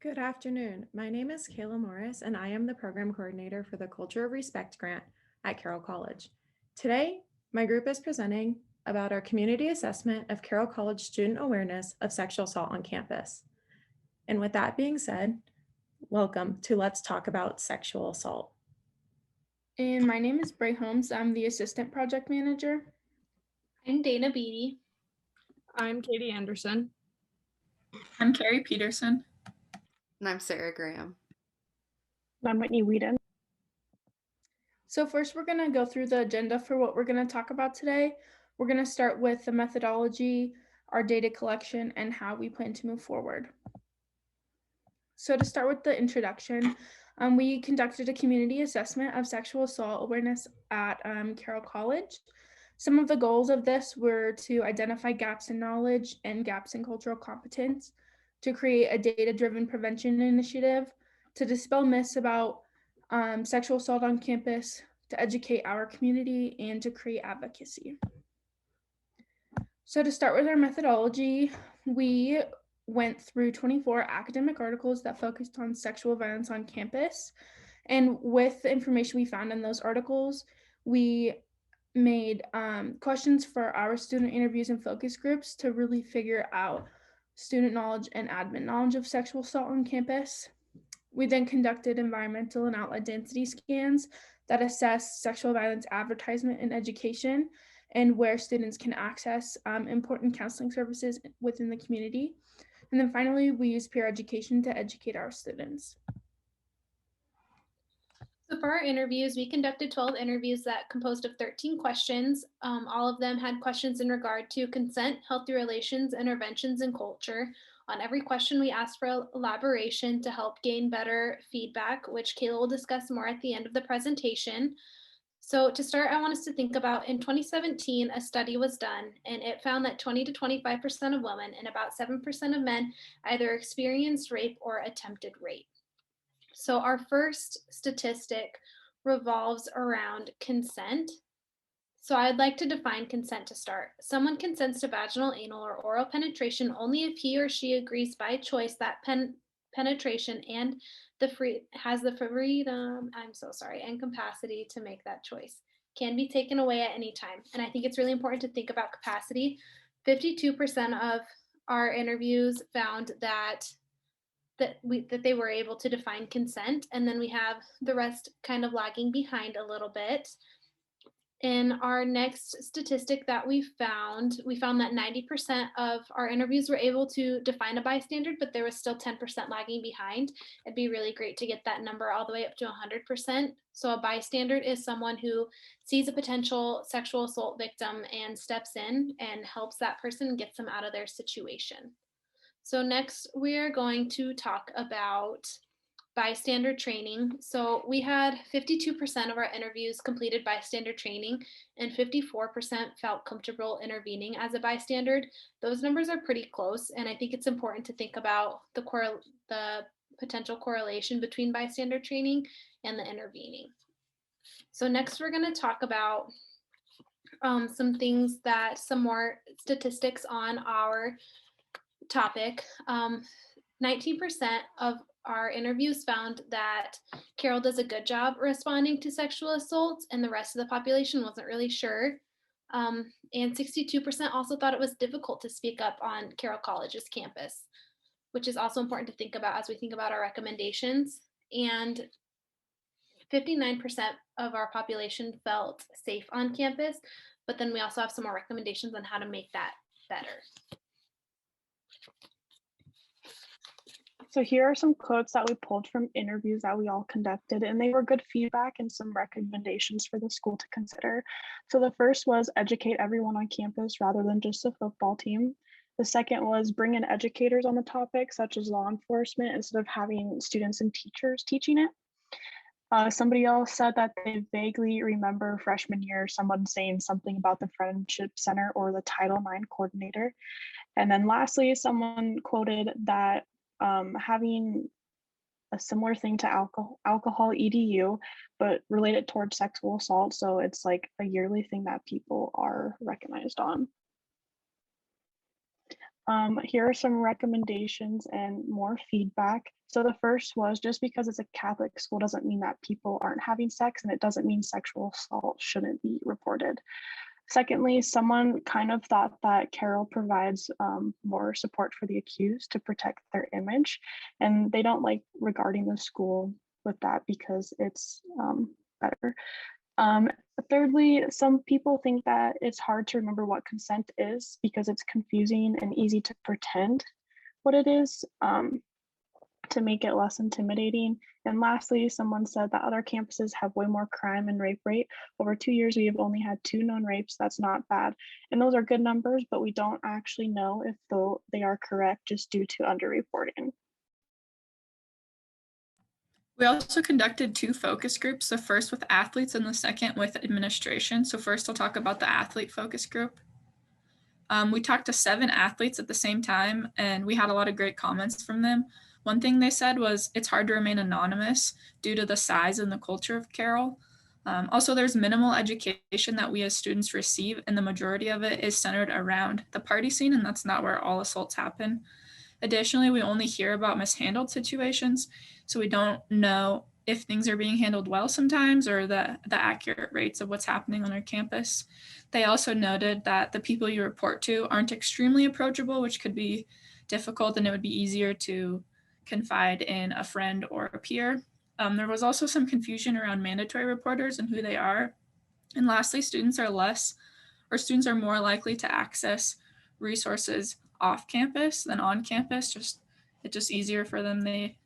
Good afternoon. My name is Kayla Morris, and I am the program coordinator for the Culture of Respect grant at Carroll College. Today, my group is presenting about our community assessment of Carroll College student awareness of sexual assault on campus. And with that being said, welcome to Let's Talk About Sexual Assault. And my name is Holmes. I'm the assistant project manager. I'm Dana Beaty. I'm Katie Anderson. I'm Keri Peterson. And I'm Sarah Graham. And I'm Whitney Weeden. So first, we're going to go through the agenda for what we're going to talk about today. We're going to start with the methodology, our data collection, and how we plan to move forward. So to start with the introduction, we conducted a community assessment of sexual assault awareness at Carroll College. Some of the goals of this were to identify gaps in knowledge and gaps in cultural competence, to create a data-driven prevention initiative, to dispel myths about sexual assault on campus, to educate our community, and to create advocacy. So to start with our methodology, we went through 24 academic articles that focused on sexual violence on campus. And with the information we found in those articles, we made questions for our student interviews and focus groups to really figure out student knowledge and admin knowledge of sexual assault on campus. We then conducted environmental and outlet density scans that assess sexual violence advertisement and education and where students can access important counseling services within the community. And then finally, we use peer education to educate our students. So for our interviews, we conducted 12 interviews that composed of 13 questions. All of them had questions in regard to consent, healthy relations, interventions, and culture. On every question, we asked for elaboration to help gain better feedback, which Kayla will discuss more at the end of the presentation. So to start, I want us to think about in 2017, a study was done, and it found that 20 to 25% of women and about 7% of men either experienced rape or attempted rape. So our first statistic revolves around consent. So I'd like to define consent to start. Someone consents to vaginal, anal, or oral penetration only if he or she agrees by choice that penetration and has the freedom, and capacity to make that choice. Can be taken away at any time. And I think it's really important to think about capacity. 52% of our interviews found that they were able to define consent, and then we have the rest kind of lagging behind a little bit. In our next statistic that we found that 90% of our interviews were able to define a bystander, but there was still 10% lagging behind. It'd be really great to get that number all the way up to 100%. So a bystander is someone who sees a potential sexual assault victim and steps in and helps that person, gets them out of their situation. So next, we're going to talk about bystander training. So we had 52% of our interviews completed bystander training, and 54% felt comfortable intervening as a bystander. Those numbers are pretty close, and I think it's important to think about the potential correlation between bystander training and the intervening. So next, we're going to talk about some more statistics on our topic. 19% of our interviews found that Carroll does a good job responding to sexual assaults, and the rest of the population wasn't really sure. And 62% also thought it was difficult to speak up on Carroll College's campus, which is also important to think about as we think about our recommendations. And 59% of our population felt safe on campus, but then we also have some more recommendations on how to make that better. So here are some quotes that we pulled from interviews that we all conducted, and they were good feedback and some recommendations for the school to consider. So the first was educate everyone on campus rather than just the football team. The second was bring in educators on the topic, such as law enforcement, instead of having students and teachers teaching it. Somebody else said that they vaguely remember freshman year, someone saying something about the Friendship Center or the Title IX coordinator. And then lastly, someone quoted that having a similar thing to alcohol EDU, but related towards sexual assault. So it's like a yearly thing that people are recognized on. Here are some recommendations and more feedback. So the first was, just because it's a Catholic school doesn't mean that people aren't having sex, and it doesn't mean sexual assault shouldn't be reported. Secondly, someone kind of thought that Carroll provides more support for the accused to protect their image, and they don't like regarding the school with that because it's better. Thirdly, some people think that it's hard to remember what consent is because it's confusing and easy to pretend what it is, to make it less intimidating. And lastly, someone said that other campuses have way more crime and rape rate. Over 2 years, we have only had 2 known rapes. That's not bad. And those are good numbers, but we don't actually know if they are correct just due to underreporting. We also conducted 2 focus groups, the first with athletes and the second with administration. So first I'll talk about the athlete focus group. We talked to 7 athletes at the same time, and we had a lot of great comments from them. One thing they said was it's hard to remain anonymous due to the size and the culture of Carroll. Also, there's minimal education that we as students receive, and the majority of it is centered around the party scene, and that's not where all assaults happen. Additionally, we only hear about mishandled situations, so we don't know if things are being handled well sometimes or the accurate rates of what's happening on our campus. They also noted that the people you report to aren't extremely approachable, which could be difficult, and it would be easier to confide in a friend or a peer. There was also some confusion around mandatory reporters and who they are. And lastly, students are more likely to access resources off campus than on campus. It's just easier for them, they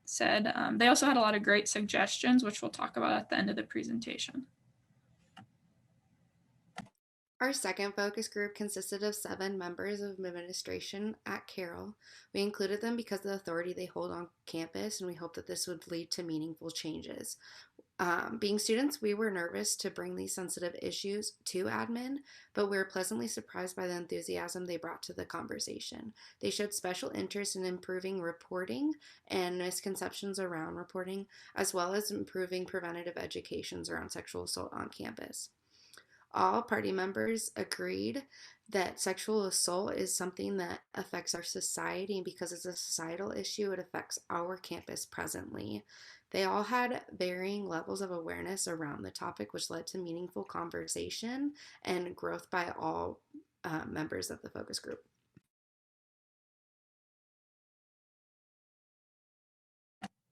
said. They also had a lot of great suggestions, which we'll talk about at the end of the presentation. Our second focus group consisted of 7 members of administration at Carroll. We included them because of the authority they hold on campus, and we hope that this would lead to meaningful changes. Being students, we were nervous to bring these sensitive issues to admin, but we were pleasantly surprised by the enthusiasm they brought to the conversation. They showed special interest in improving reporting and misconceptions around reporting, as well as improving preventative educations around sexual assault on campus. All party members agreed that sexual assault is something that affects our society, and because it's a societal issue, it affects our campus presently. They all had varying levels of awareness around the topic, which led to meaningful conversation and growth by all members of the focus group.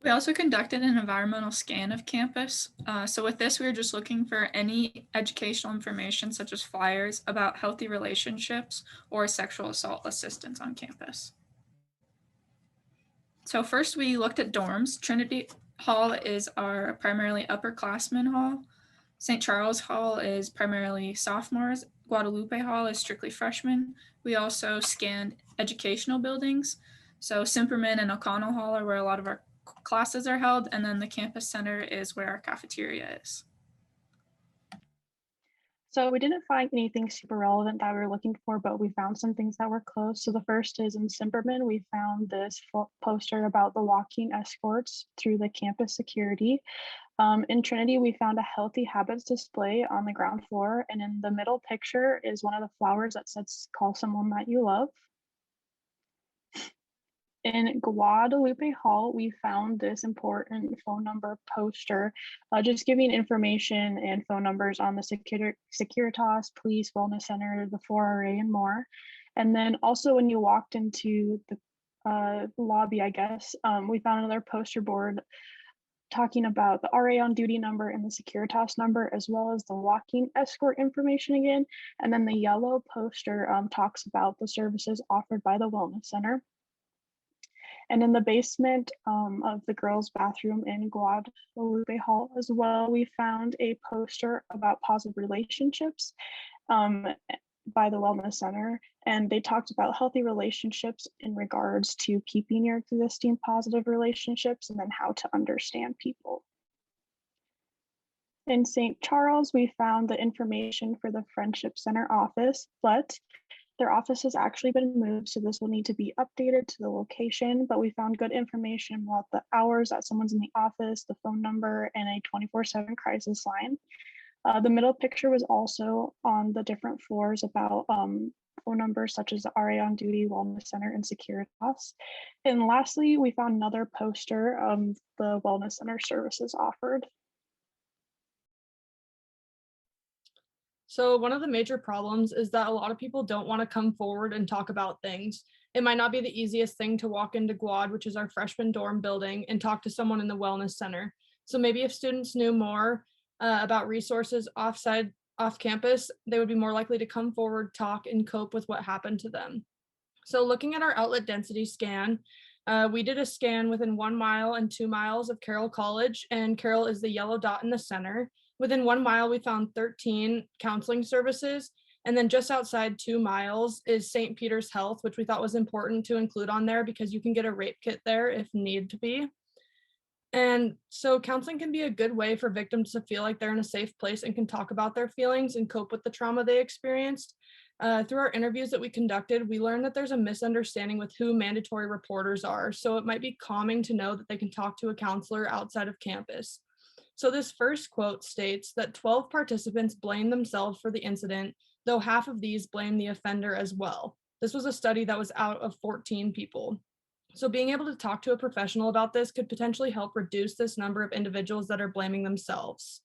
We also conducted an environmental scan of campus. So with this, we were just looking for any educational information, such as flyers about healthy relationships or sexual assault assistance on campus. So first, we looked at dorms. Trinity Hall is our primarily upperclassmen hall. St. Charles Hall is primarily sophomores. Guadalupe Hall is strictly freshmen. We also scanned educational buildings. So Simperman and O'Connell Hall are where a lot of our classes are held, and then the campus center is where our cafeteria is. So we didn't find anything super relevant that we were looking for, but we found some things that were close. So the first is in Simperman, we found this poster about the walking escorts through the campus security. In Trinity, we found a healthy habits display on the ground floor, and in the middle picture is one of the flowers that says, "Call someone that you love." In Guadalupe Hall, we found this important phone number poster, just giving information and phone numbers on the Securitas, Police, Wellness Center, the 4RA, and more. And then also when you walked into the lobby, I guess, we found another poster board talking about the RA on duty number and the Securitas number, as well as the walking escort information again. And then the yellow poster talks about the services offered by the Wellness Center. And in the basement of the girls' bathroom in Guadalupe Hall as well, we found a poster about positive relationships by the Wellness Center. And they talked about healthy relationships in regards to keeping your existing positive relationships and then how to understand people. In St. Charles, we found the information for the Friendship Center office, but their office has actually been moved, so this will need to be updated to the location, but we found good information about the hours that someone's in the office, the phone number, and a 24/7 crisis line. The middle picture was also on the different floors about phone numbers such as the RA on Duty, Wellness Center, and Securitas. And lastly, we found another poster of the Wellness Center services offered. So one of the major problems is that a lot of people don't want to come forward and talk about things. It might not be the easiest thing to walk into Guad, which is our freshman dorm building, and talk to someone in the wellness center. So maybe if students knew more about resources off campus, they would be more likely to come forward, talk, and cope with what happened to them. So looking at our outlet density scan, we did a scan within 1 mile and 2 miles of Carroll College, and Carroll is the yellow dot in the center. Within 1 mile, we found 13 counseling services. And then just outside 2 miles is St. Peter's Health, which we thought was important to include on there because you can get a rape kit there if need to be. And so counseling can be a good way for victims to feel like they're in a safe place and can talk about their feelings and cope with the trauma they experienced. Through our interviews that we conducted, we learned that there's a misunderstanding with who mandatory reporters are. So it might be calming to know that they can talk to a counselor outside of campus. So this first quote states that 12 participants blamed themselves for the incident, though half of these blame the offender as well. This was a study that was out of 14 people. So being able to talk to a professional about this could potentially help reduce this number of individuals that are blaming themselves.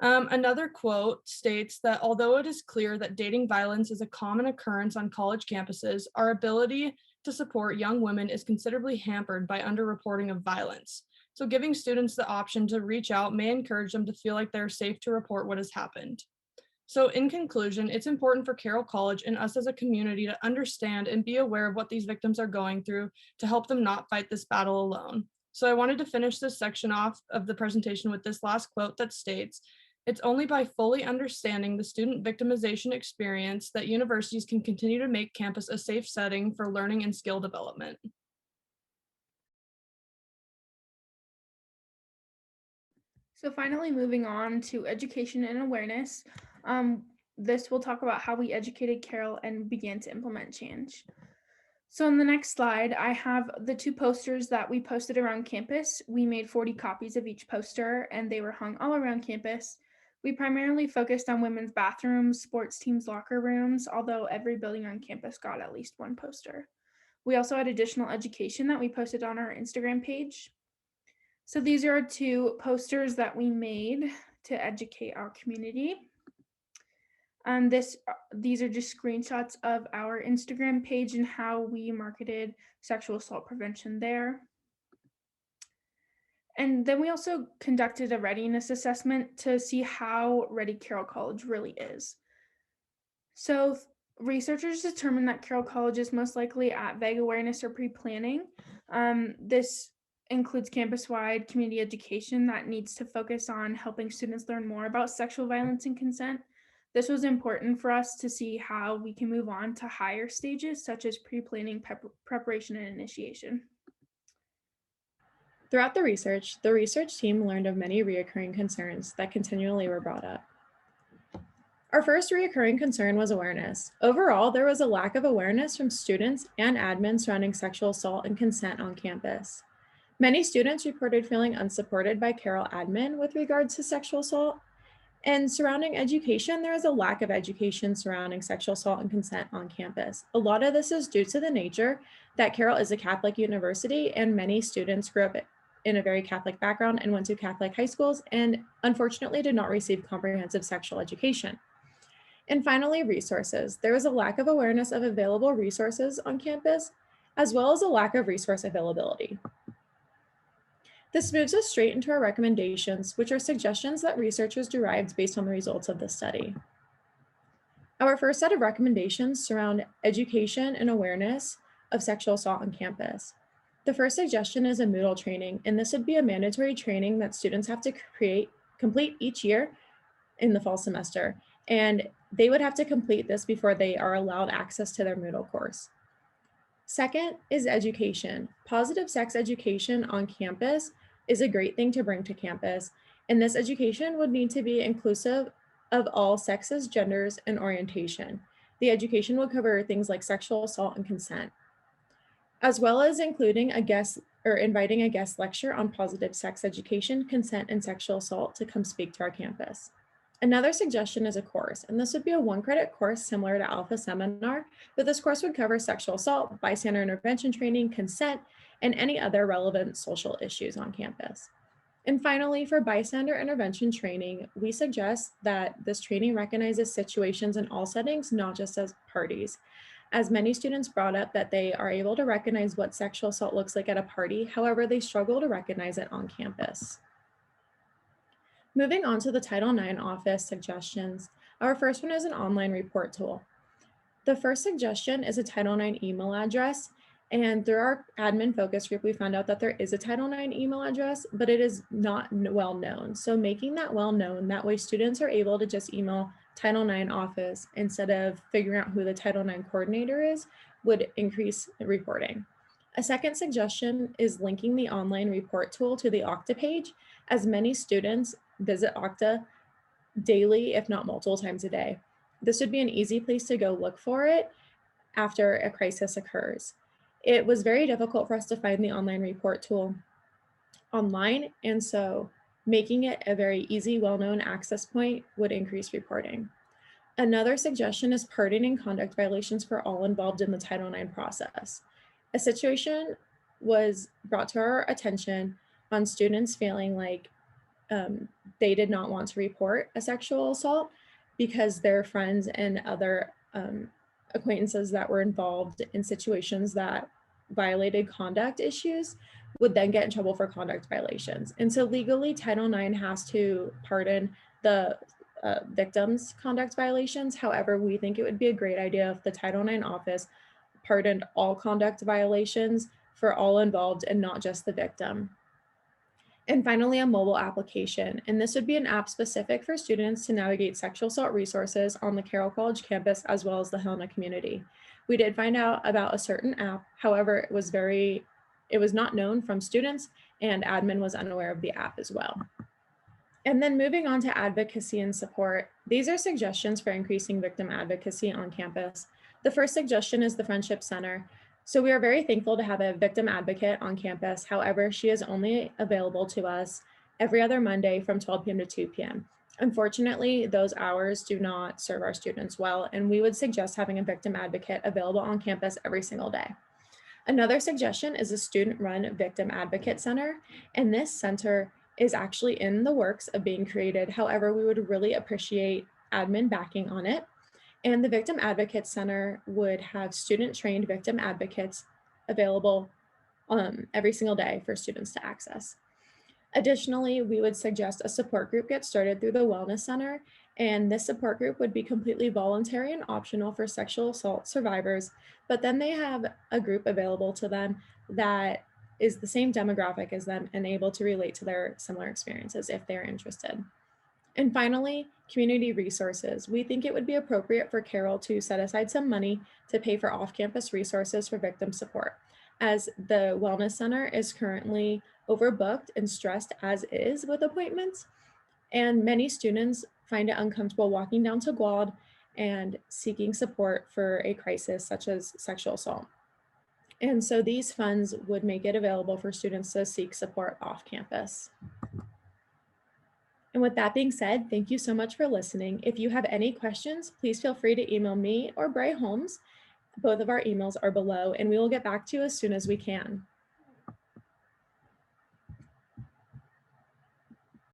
Another quote states that although it is clear that dating violence is a common occurrence on college campuses, our ability to support young women is considerably hampered by underreporting of violence. So giving students the option to reach out may encourage them to feel like they're safe to report what has happened. So in conclusion, it's important for Carroll College and us as a community to understand and be aware of what these victims are going through to help them not fight this battle alone. So I wanted to finish this section off of the presentation with this last quote that states, "It's only by fully understanding the student victimization experience that universities can continue to make campus a safe setting for learning and skill development." So finally, moving on to education and awareness. This will talk about how we educated Carroll and began to implement change. So on the next slide, I have the 2 posters that we posted around campus. We made 40 copies of each poster and they were hung all around campus. We primarily focused on women's bathrooms, sports teams' locker rooms, although every building on campus got at least 1 poster. We also had additional education that we posted on our Instagram page. So these are 2 posters that we made to educate our community. These are just screenshots of our Instagram page and how we marketed sexual assault prevention there. And then we also conducted a readiness assessment to see how ready Carroll College really is. So researchers determined that Carroll College is most likely at vague awareness or pre-planning. This includes campus-wide community education that needs to focus on helping students learn more about sexual violence and consent. This was important for us to see how we can move on to higher stages, such as pre-planning, preparation, and initiation. Throughout the research team learned of many recurring concerns that continually were brought up. Our first recurring concern was awareness. Overall, there was a lack of awareness from students and admins surrounding sexual assault and consent on campus. Many students reported feeling unsupported by Carroll admin with regards to sexual assault. And surrounding education, there is a lack of education surrounding sexual assault and consent on campus. A lot of this is due to the nature that Carroll is a Catholic university and many students grew up in a very Catholic background and went to Catholic high schools and unfortunately did not receive comprehensive sexual education. And finally, resources. There is a lack of awareness of available resources on campus, as well as a lack of resource availability. This moves us straight into our recommendations, which are suggestions that researchers derived based on the results of the study. Our first set of recommendations surround education and awareness of sexual assault on campus. The first suggestion is a Moodle training, and this would be a mandatory training that students have to complete each year in the fall semester, and they would have to complete this before they are allowed access to their Moodle course. Second is education. Positive sex education on campus is a great thing to bring to campus, and this education would need to be inclusive of all sexes, genders, and orientation. The education will cover things like sexual assault and consent, as well as including inviting a guest lecture on positive sex education, consent, and sexual assault to come speak to our campus. Another suggestion is a course, and this would be a 1-credit course similar to Alpha Seminar, but this course would cover sexual assault, bystander intervention training, consent, and any other relevant social issues on campus. And finally, for bystander intervention training, we suggest that this training recognizes situations in all settings, not just as parties. As many students brought up that they are able to recognize what sexual assault looks like at a party, however, they struggle to recognize it on campus. Moving on to the Title IX office suggestions, our first one is an online report tool. The first suggestion is a Title IX email address, and through our admin focus group, we found out that there is a Title IX email address, but it is not well known. So making that well known, that way students are able to just email Title IX office instead of figuring out who the Title IX coordinator is, would increase reporting. A second suggestion is linking the online report tool to the Okta page, as many students visit Okta daily, if not multiple times a day. This would be an easy place to go look for it after a crisis occurs. It was very difficult for us to find the online report tool online, and so making it a very easy, well-known access point would increase reporting. Another suggestion is pardoning conduct violations for all involved in the Title IX process. A situation was brought to our attention on students feeling like they did not want to report a sexual assault because their friends and other acquaintances that were involved in situations that violated conduct issues would then get in trouble for conduct violations. And so legally, Title IX has to pardon the victims' conduct violations. However, we think it would be a great idea if the Title IX office pardoned all conduct violations for all involved and not just the victim. And finally, a mobile application. And this would be an app specific for students to navigate sexual assault resources on the Carroll College campus, as well as the Helena community. We did find out about a certain app. However, it was not known from students, and admin was unaware of the app as well. And then moving on to advocacy and support, these are suggestions for increasing victim advocacy on campus. The first suggestion is the Friendship Center. So we are very thankful to have a victim advocate on campus. However, she is only available to us every other Monday from 12 p.m. to 2 p.m. Unfortunately, those hours do not serve our students well, and we would suggest having a victim advocate available on campus every single day. Another suggestion is a student-run victim advocate center, and this center is actually in the works of being created. However, we would really appreciate admin backing on it. And the Victim Advocate Center would have student-trained victim advocates available every single day for students to access. Additionally, we would suggest a support group get started through the Wellness Center, and this support group would be completely voluntary and optional for sexual assault survivors, but then they have a group available to them that is the same demographic as them and able to relate to their similar experiences if they're interested. And finally, community resources. We think it would be appropriate for Carroll to set aside some money to pay for off-campus resources for victim support, as the Wellness Center is currently overbooked and stressed as is with appointments. And many students find it uncomfortable walking down to GWAD and seeking support for a crisis such as sexual assault. And so these funds would make it available for students to seek support off campus. And with that being said, thank you so much for listening. If you have any questions, please feel free to email me or Bray Holmes. Both of our emails are below, and we will get back to you as soon as we can.